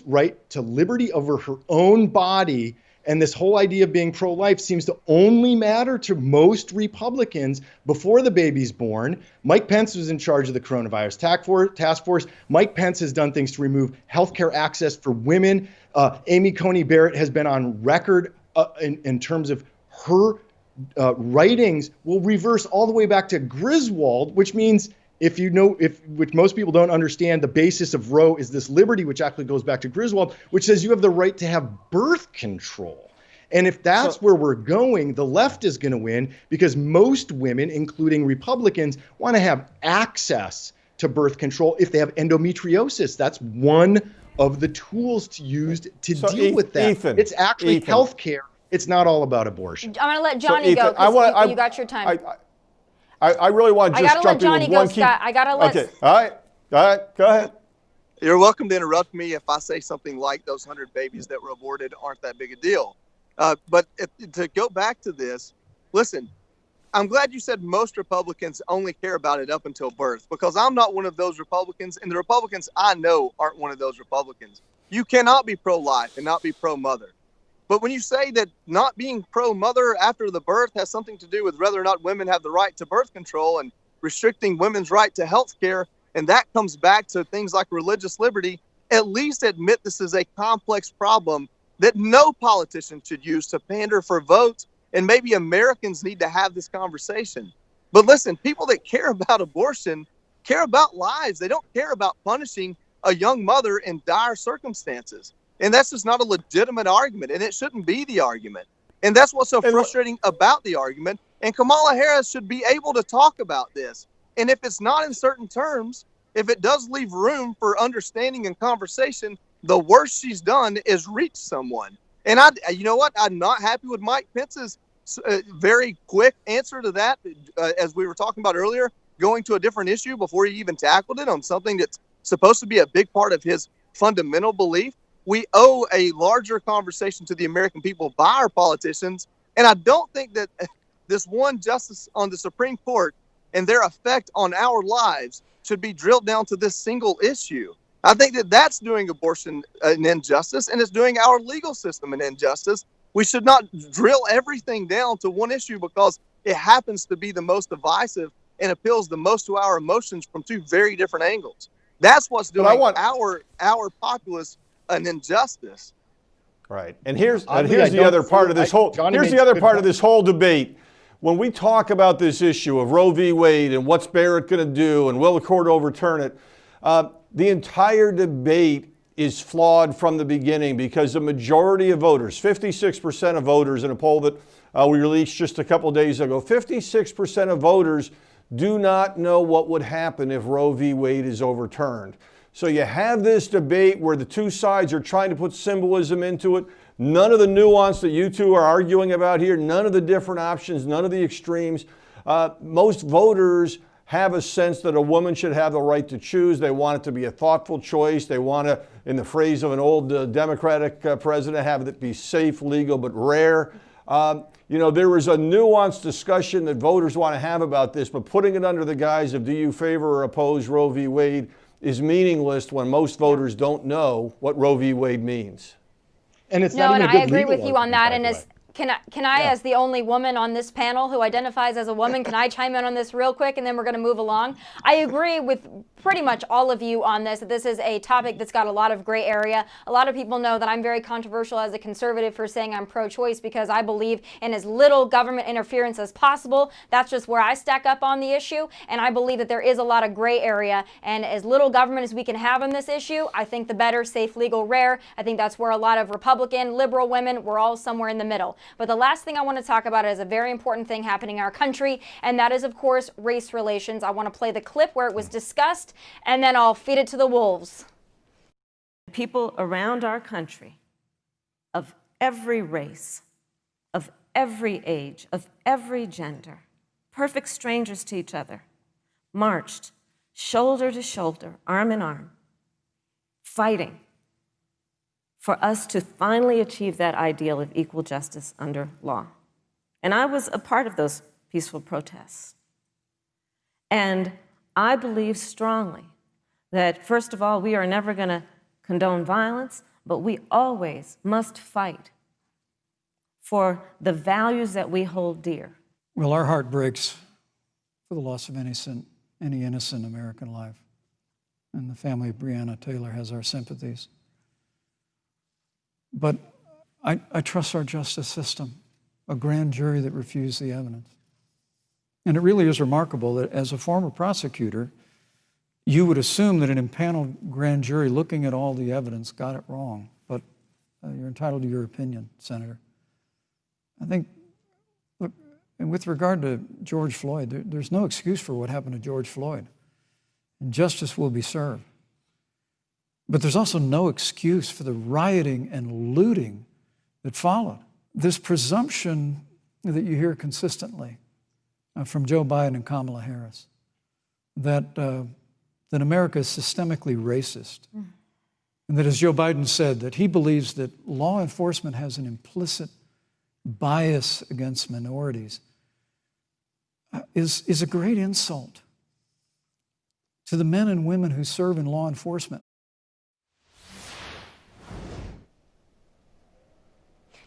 right to liberty over her own body. And this whole idea of being pro-life seems to only matter to most Republicans before the baby's born. Mike Pence was in charge of the coronavirus task force. Mike Pence has done things to remove healthcare access for women. Amy Coney Barrett has been on record in terms of her writings will reverse all the way back to Griswold, which means which most people don't understand, the basis of Roe is this liberty, which actually goes back to Griswold, which says you have the right to have birth control. And if that's where we're going, the left is going to win because most women, including Republicans, want to have access to birth control if they have endometriosis. That's one of the tools to use to deal with that. Ethan, it's actually health care. It's not all about abortion. I'm going to let Johnny go because you got your time. I really want to just jump in with one key. Scott. I gotta let. Okay. All right. Go ahead. You're welcome to interrupt me if I say something like those 100 babies that were aborted aren't that big a deal. But to go back to this, listen, I'm glad you said most Republicans only care about it up until birth, because I'm not one of those Republicans, and the Republicans I know aren't one of those Republicans. You cannot be pro-life and not be pro-mother. But when you say that not being pro-mother after the birth has something to do with whether or not women have the right to birth control and restricting women's right to health care, and that comes back to things like religious liberty, at least admit this is a complex problem that no politician should use to pander for votes, and maybe Americans need to have this conversation. But listen, people that care about abortion care about lives. They don't care about punishing a young mother in dire circumstances. And that's just not a legitimate argument, and it shouldn't be the argument. And that's what's so frustrating about the argument. And Kamala Harris should be able to talk about this. And if it's not in certain terms, if it does leave room for understanding and conversation, the worst she's done is reach someone. And you know what? I'm not happy with Mike Pence's very quick answer to that, as we were talking about earlier, going to a different issue before he even tackled it on something that's supposed to be a big part of his fundamental belief. We owe a larger conversation to the American people by our politicians. And I don't think that this one justice on the Supreme Court and their effect on our lives should be drilled down to this single issue. I think that that's doing abortion an injustice, and it's doing our legal system an injustice. We should not drill everything down to one issue because it happens to be the most divisive and appeals the most to our emotions from two very different angles. That's what's doing our populace an injustice. Right. And here's the other part of this whole debate. When we talk about this issue of Roe v. Wade and what's Barrett going to do and will the court overturn it, the entire debate is flawed from the beginning because the majority of voters, 56% of voters in a poll that we released just a couple days ago, 56% of voters do not know what would happen if Roe v. Wade is overturned. So you have this debate where the two sides are trying to put symbolism into it. None of the nuance that you two are arguing about here, none of the different options, none of the extremes. Most voters have a sense that a woman should have the right to choose. They want it to be a thoughtful choice. They want to, in the phrase of an old Democratic president, have it be safe, legal, but rare. There is a nuanced discussion that voters want to have about this, but putting it under the guise of do you favor or oppose Roe v. Wade is meaningless when most voters don't know what Roe v. Wade means. And it's not even a good I agree legal with you on argument, that. And can I, as the only woman on this panel who identifies as a woman, can I chime in on this real quick and then we're going to move along? I agree with pretty much all of you on this, that this is a topic that's got a lot of gray area. A lot of people know that I'm very controversial as a conservative for saying I'm pro-choice because I believe in as little government interference as possible. That's just where I stack up on the issue. And I believe that there is a lot of gray area, and as little government as we can have on this issue, I think the better. Safe, legal, rare. I think that's where a lot of Republican, liberal women, we're all somewhere in the middle. But the last thing I want to talk about is a very important thing happening in our country, and that is, of course, race relations. I want to play the clip where it was discussed, and then I'll feed it to the wolves. People around our country of every race, of every age, of every gender, perfect strangers to each other, marched shoulder to shoulder, arm in arm, fighting for us to finally achieve that ideal of equal justice under law. And I was a part of those peaceful protests. And I believe strongly that, first of all, we are never going to condone violence, but we always must fight for the values that we hold dear. Well, our heart breaks for the loss of any innocent American life. And the family of Breonna Taylor has our sympathies. But I trust our justice system, a grand jury that refused the evidence. And it really is remarkable that as a former prosecutor, you would assume that an impaneled grand jury looking at all the evidence got it wrong. But you're entitled to your opinion, Senator. I think, look, and with regard to George Floyd, there's no excuse for what happened to George Floyd. And justice will be served. But there's also no excuse for the rioting and looting that followed. This presumption that you hear consistently from Joe Biden and Kamala Harris, that America is systemically racist, and that, as Joe Biden said, that he believes that law enforcement has an implicit bias against minorities, is a great insult to the men and women who serve in law enforcement.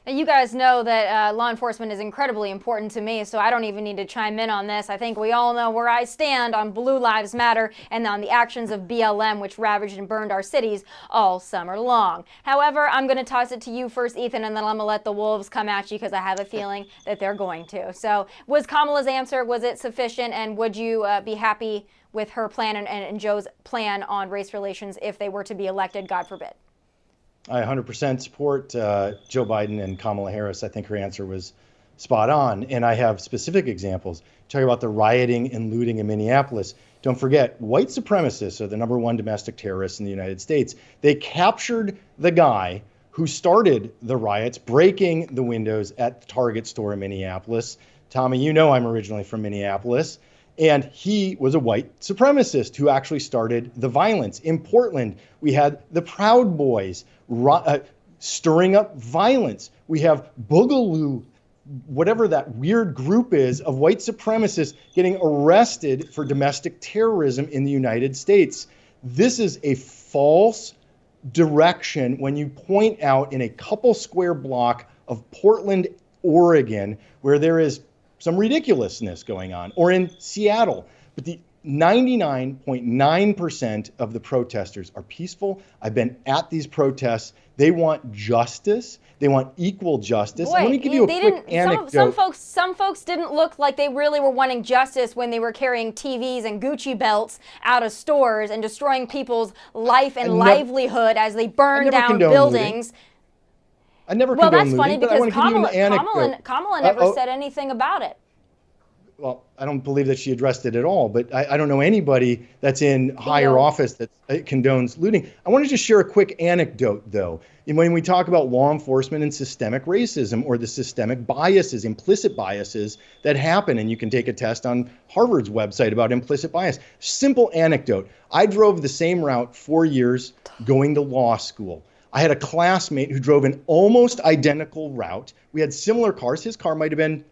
Now, you guys know that law enforcement is incredibly important to me, so I don't even need to chime in on this. I think we all know where I stand on Blue Lives Matter and on the actions of BLM, which ravaged and burned our cities all summer long. However, I'm going to toss it to you first, Ethan, and then I'm going to let the wolves come at you because I have a feeling that they're going to. So was Kamala's answer, was it sufficient, and would you be happy with her plan and Joe's plan on race relations if they were to be elected, God forbid? I 100% support Joe Biden and Kamala Harris. I think her answer was spot on. And I have specific examples. Talk about the rioting and looting in Minneapolis. Don't forget, white supremacists are the #1 domestic terrorists in the United States. They captured the guy who started the riots, breaking the windows at the Target store in Minneapolis. Tommy, you know I'm originally from Minneapolis. And he was a white supremacist who actually started the violence. In Portland, we had the Proud Boys stirring up violence. We have Boogaloo, whatever that weird group is, of white supremacists getting arrested for domestic terrorism in the United States. This is a false direction when you point out in a couple square block of Portland, Oregon, where there is some ridiculousness going on, or in Seattle. But the 99.9% of the protesters are peaceful. I've been at these protests. They want justice. They want equal justice. Boy, and let me give you a quick anecdote. Some folks didn't look like they really were wanting justice when they were carrying TVs and Gucci belts out of stores and destroying people's life and livelihood as they burned down buildings. Looting. I never well, condone that's funny looting, because Kamala never said anything about it. Well, I don't believe that she addressed it at all, but I don't know anybody that's in higher office that condones looting. I want to just share a quick anecdote, though. When we talk about law enforcement and systemic racism, or the systemic biases, implicit biases that happen, and you can take a test on Harvard's website about implicit bias. Simple anecdote. I drove the same route 4 years going to law school. I had a classmate who drove an almost identical route. We had similar cars. His car might have been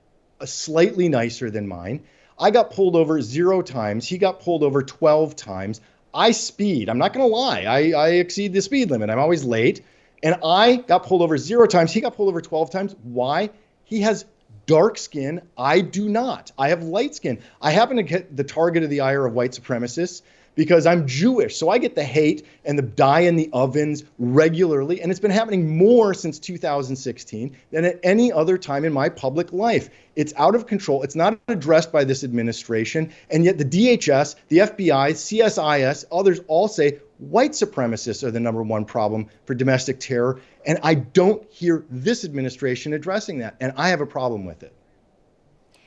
slightly nicer than mine. I got pulled over 0 times. He got pulled over 12 times. I speed. I'm not going to lie. I exceed the speed limit. I'm always late. And I got pulled over 0 times. He got pulled over 12 times. Why? He has dark skin. I do not. I have light skin. I happen to get the target of the ire of white supremacists because I'm Jewish. So I get the hate and the die in the ovens regularly. And it's been happening more since 2016 than at any other time in my public life. It's out of control. It's not addressed by this administration. And yet the DHS, the FBI, CSIS, others all say white supremacists are the #1 problem for domestic terror. And I don't hear this administration addressing that. And I have a problem with it.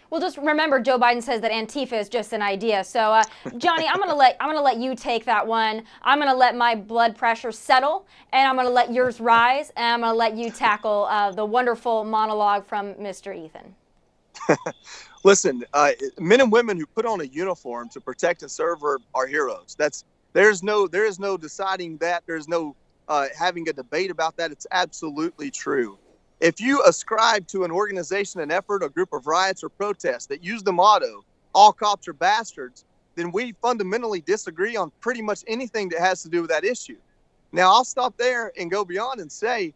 Well, just remember, Joe Biden says that Antifa is just an idea. So, Johnny, I'm gonna let you take that one. I'm gonna let my blood pressure settle, and I'm gonna let yours rise, and I'm gonna let you tackle the wonderful monologue from Mr. Ethan. Listen, men and women who put on a uniform to protect and serve are heroes. There is no deciding that. There's no having a debate about that. It's absolutely true. If you ascribe to an organization, an effort, a group of riots or protests that use the motto, all cops are bastards, then we fundamentally disagree on pretty much anything that has to do with that issue. Now, I'll stop there and go beyond and say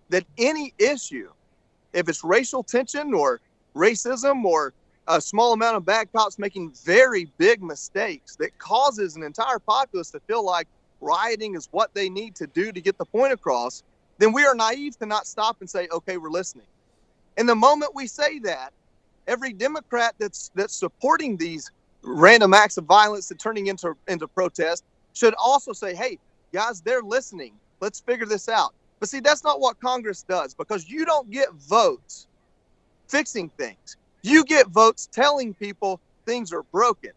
that any issue, if it's racial tension or racism or a small amount of bad cops making very big mistakes that causes an entire populace to feel like rioting is what they need to do to get the point across, then we are naive to not stop and say, okay, we're listening. And the moment we say that, every Democrat that's supporting these random acts of violence that turning into protest should also say, hey, guys, they're listening. Let's figure this out. But see, that's not what Congress does, because you don't get votes fixing things. You get votes telling people things are broken.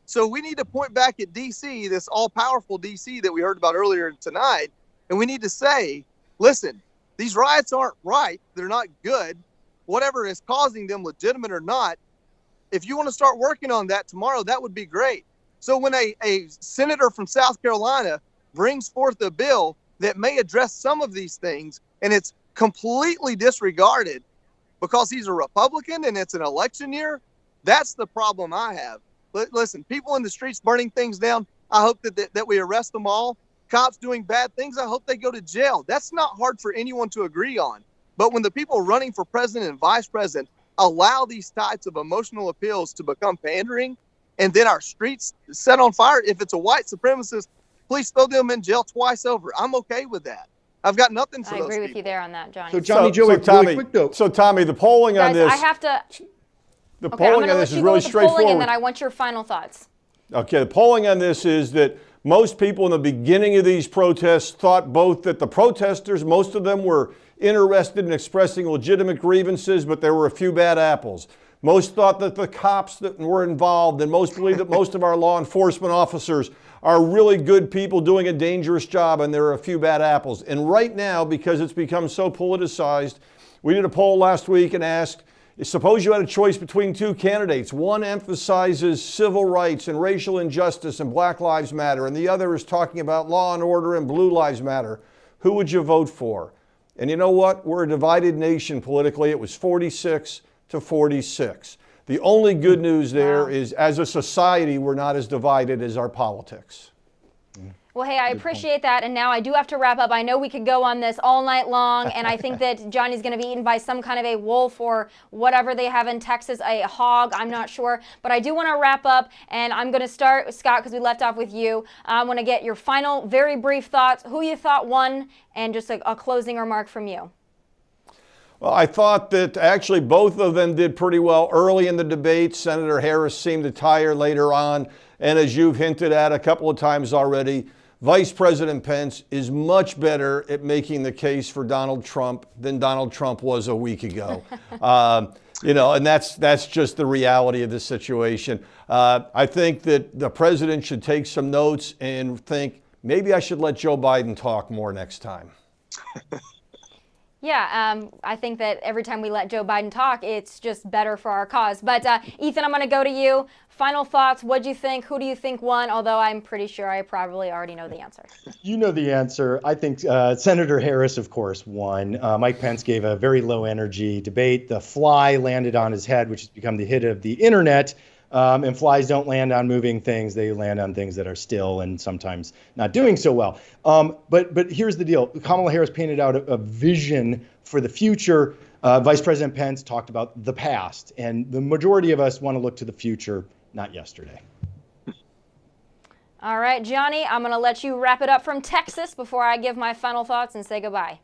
So we need to point back at D.C., this all-powerful D.C. that we heard about earlier tonight, and we need to say, listen, these riots aren't right. They're not good. Whatever is causing them, legitimate or not, if you want to start working on that tomorrow, that would be great. So when a senator from South Carolina brings forth a bill that may address some of these things, and it's completely disregarded because he's a Republican and it's an election year, that's the problem I have. Listen, people in the streets burning things down, I hope that we arrest them all. Cops doing bad things, I hope they go to jail. That's not hard for anyone to agree on. But when the people running for president and vice president allow these types of emotional appeals to become pandering, and then our streets set on fire, if it's a white supremacist, please throw them in jail twice over. I'm okay with that. I've got nothing for those people. I agree with you there on that, Johnny. So, Johnny, really quick, though. So, Tommy, the polling Guys, on this... I have to... The polling on this is really straightforward. Polling, and then I want your final thoughts. Okay, the polling on this is that most people in the beginning of these protests thought both that the protesters, most of them were interested in expressing legitimate grievances, but there were a few bad apples. Most thought that the cops that were involved, and most believe that most of our law enforcement officers are really good people doing a dangerous job, and there are a few bad apples. And right now, because it's become so politicized, we did a poll last week and asked, suppose you had a choice between 2 candidates. One emphasizes civil rights and racial injustice and Black Lives Matter, and the other is talking about law and order and Blue Lives Matter. Who would you vote for? And you know what? We're a divided nation politically. It was 46 to 46. The only good news there is, as a society, we're not as divided as our politics. Well, hey, I appreciate that, and now I do have to wrap up. I know we could go on this all night long, and I think that Johnny's going to be eaten by some kind of a wolf or whatever they have in Texas, a hog, I'm not sure. But I do want to wrap up, and I'm going to start with Scott because we left off with you. I want to get your final, very brief thoughts, who you thought won, and just a closing remark from you. Well, I thought that actually both of them did pretty well early in the debate. Senator Harris seemed to tire later on. And as you've hinted at a couple of times already, Vice President Pence is much better at making the case for Donald Trump than Donald Trump was a week ago. And that's just the reality of the situation. I think that the president should take some notes and think, maybe I should let Joe Biden talk more next time. Yeah, I think that every time we let Joe Biden talk, it's just better for our cause. But Ethan, I'm going to go to you. Final thoughts. What do you think? Who do you think won? Although I'm pretty sure I probably already know the answer. You know the answer. I think Senator Harris, of course, won. Mike Pence gave a very low energy debate. The fly landed on his head, which has become the hit of the internet. And flies don't land on moving things. They land on things that are still and sometimes not doing so well. But here's the deal. Kamala Harris painted out a vision for the future. Vice President Pence talked about the past. And the majority of us want to look to the future, not yesterday. All right, Johnny, I'm going to let you wrap it up from Texas before I give my final thoughts and say goodbye.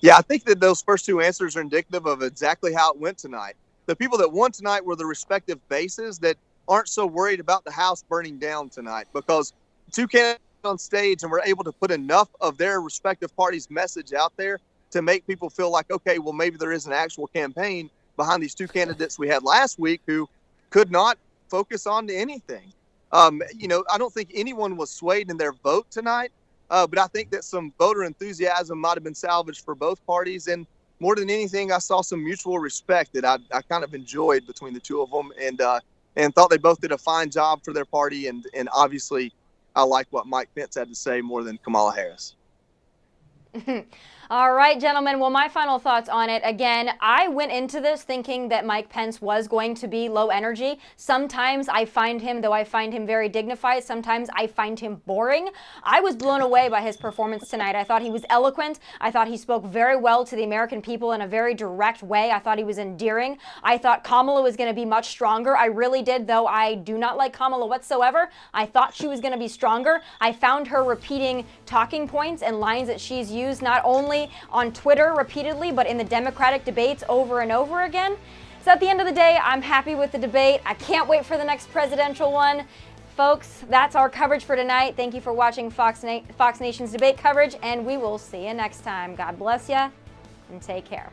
Yeah, I think that those first two answers are indicative of exactly how it went tonight. The people that won tonight were the respective bases that aren't so worried about the house burning down tonight, because two candidates on stage and were able to put enough of their respective parties' message out there to make people feel like, okay, well, maybe there is an actual campaign behind these two candidates we had last week who could not focus on anything. I don't think anyone was swayed in their vote tonight, but I think that some voter enthusiasm might have been salvaged for both parties. And more than anything, I saw some mutual respect that I kind of enjoyed between the two of them, and thought they both did a fine job for their party. And obviously, I like what Mike Pence had to say more than Kamala Harris. All right, gentlemen. Well, my final thoughts on it. Again, I went into this thinking that Mike Pence was going to be low energy. Sometimes I find him, though I find him very dignified, sometimes I find him boring. I was blown away by his performance tonight. I thought he was eloquent. I thought he spoke very well to the American people in a very direct way. I thought he was endearing. I thought Kamala was going to be much stronger. I really did, though I do not like Kamala whatsoever. I thought she was going to be stronger. I found her repeating talking points and lines that she's used not only on Twitter repeatedly, but in the Democratic debates over and over again. So at the end of the day, I'm happy with the debate. I can't wait for the next presidential one. Folks, that's our coverage for tonight. Thank you for watching Fox Nation's debate coverage, and we will see you next time. God bless you, and take care.